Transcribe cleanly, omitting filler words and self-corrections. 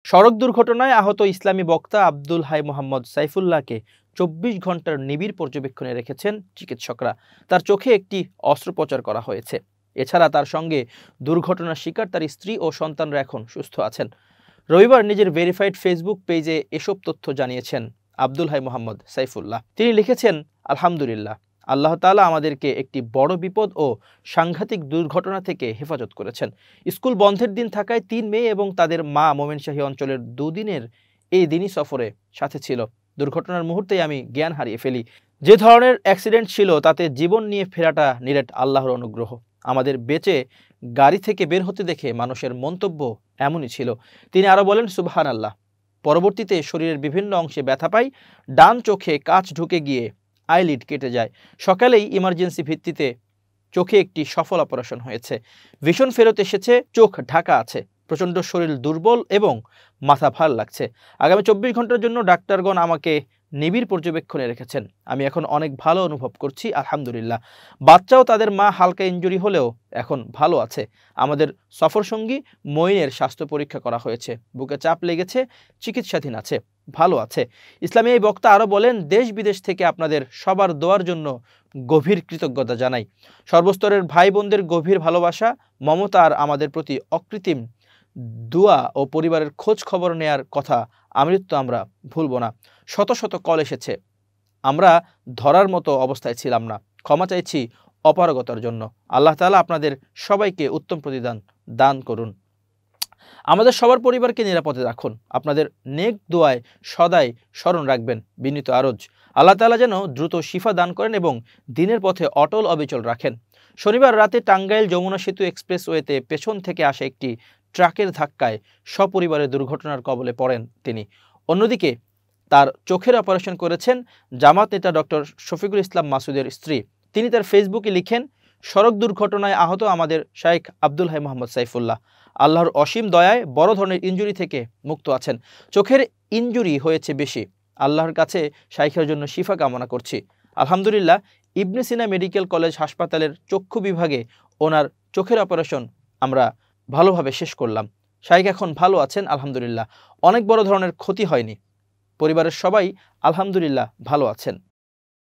সড়ক দুর্ঘটনায় আহত ইসলামী বক্তা আব্দুল হাই মোহাম্মদ সাইফুল্লাহকে ২৪ ঘন্টার নিবিড় পর্যবেক্ষণে রেখেছেন চিকিৎসকরা। তার চোখে একটি অস্ত্রোপচার করা হয়েছে। এছাড়া তার সঙ্গে দুর্ঘটনার শিকার তার স্ত্রী ও সন্তানরা এখন সুস্থ আছেন। রবিবার নিজের ভেরিফাইড ফেসবুক পেজে এসব তথ্য জানিয়েছেন আব্দুল হাই মোহাম্মদ সাইফুল্লাহ। তিনি লিখেছেন, আলহামদুলিল্লাহ, আল্লাহ তাআলা আমাদেরকে একটি বড় বিপদ ও সাংঘাতিক দুর্ঘটনা থেকে হেফাজত করেছেন। স্কুল বন্ধের দিন থাকায় ৩ মে এবং তাদের মা মোমেনশাহী অঞ্চলের দুদিনের এই দিনই সফরে সাথে ছিল। দুর্ঘটনার মুহূর্তেই আমি জ্ঞান হারিয়ে ফেলি। যে ধরনের অ্যাক্সিডেন্ট ছিল তাতে জীবন নিয়ে ফেরাটা নিরেট আল্লাহর অনুগ্রহ। আমাদের বেঁচে গাড়ি থেকে বের হতে দেখে মানুষের মন্তব্য এমনই ছিল। তিনি আরও বলেন, সুবহানাল্লাহ। পরবর্তীতে শরীরের বিভিন্ন অংশে ব্যথা পাই, ডান চোখে কাচ ঢুকে গিয়ে আইলিড কেটে যায়। সকালেই ইমার্জেন্সি ভিত্তিতে চোখে একটি সফল অপারেশন হয়েছে। ভিশন ফেরত এসেছে, চোখ ঢাকা আছে, প্রচণ্ড শরীর দুর্বল এবং মাথা ভার লাগছে। আগামী ২৪ ঘন্টার জন্য ডাক্তারগণ আমাকে নিবিড় পর্যবেক্ষণে রেখেছেন। আমি এখন অনেক ভালো অনুভব করছি, আলহামদুলিল্লাহ। বাচ্চাও তাদের মা হালকা ইনজুরি হলেও এখন ভালো আছে। আমাদের সফরসঙ্গী মঈনের স্বাস্থ্য পরীক্ষা করা হয়েছে, বুকে চাপ লেগেছে, চিকিৎসাধীন আছে, ভালো আছে। ইসলামী এই বক্তা আরও বলেন, দেশ বিদেশ থেকে আপনাদের সবার দোয়ার জন্য গভীর কৃতজ্ঞতা জানাই। সর্বস্তরের ভাই বোনদের গভীর ভালোবাসা, মমতা আর আমাদের প্রতি অকৃত্রিম দোয়া ও পরিবারের খোঁজ খবর নেয়ার কথা আমৃত্যু আমরা ভুলব না। শত শত কল এসেছে, আমরা ধরার মতো অবস্থায় ছিলাম না। ক্ষমা চাইছি অপারগতার জন্য। আল্লাহ তাআলা আপনাদের সবাইকে উত্তম প্রতিদান দান করুন। আমাদের সবার পরিবারকে নিরাপদে রাখুন। আপনাদের নেক দোয়ায় সদাই স্মরণ রাখবেন। বিনীত আরজ, আল্লাহ তাআলা যেন দ্রুত শিফা দান করেন এবং দিনের পথে অটল অবিচল রাখেন। শনিবার রাতে টাঙ্গাইল যমুনা সেতু এক্সপ্রেসওয়েতে পেছন থেকে আসা একটি ট্রাকের ধাক্কায় সপরিবারে দুর্ঘটনার কবলে পড়েন তিনি। অন্যদিকে তার চোখের অপারেশন করেছেন জামাত নেতা ডক্টর শফিকুল ইসলাম মাসুদের স্ত্রী। তিনি তার ফেসবুকে লিখেন, সড়ক দুর্ঘটনায় আহত আমাদের শাইখ আব্দুল হাই মোহাম্মদ সাইফুল্লাহ আল্লাহর অসীম দয়ায় বড় ধরনের ইনজুরি থেকে মুক্ত আছেন। চোখের ইনজুরি হয়েছে বেশি। আল্লাহর কাছে শাইখের জন্য শিফা কামনা করছি। আলহামদুলিল্লাহ, ইবনে সিনা মেডিকেল কলেজ হাসপাতালের চক্ষু বিভাগে ওনার চোখের অপারেশন আমরা ভালোভাবে শেষ করলাম। শাইখ এখন ভালো আছেন, আলহামদুলিল্লাহ। অনেক বড় ধরনের ক্ষতি হয়নি। পরিবারের সবাই আলহামদুলিল্লাহ ভালো আছেন।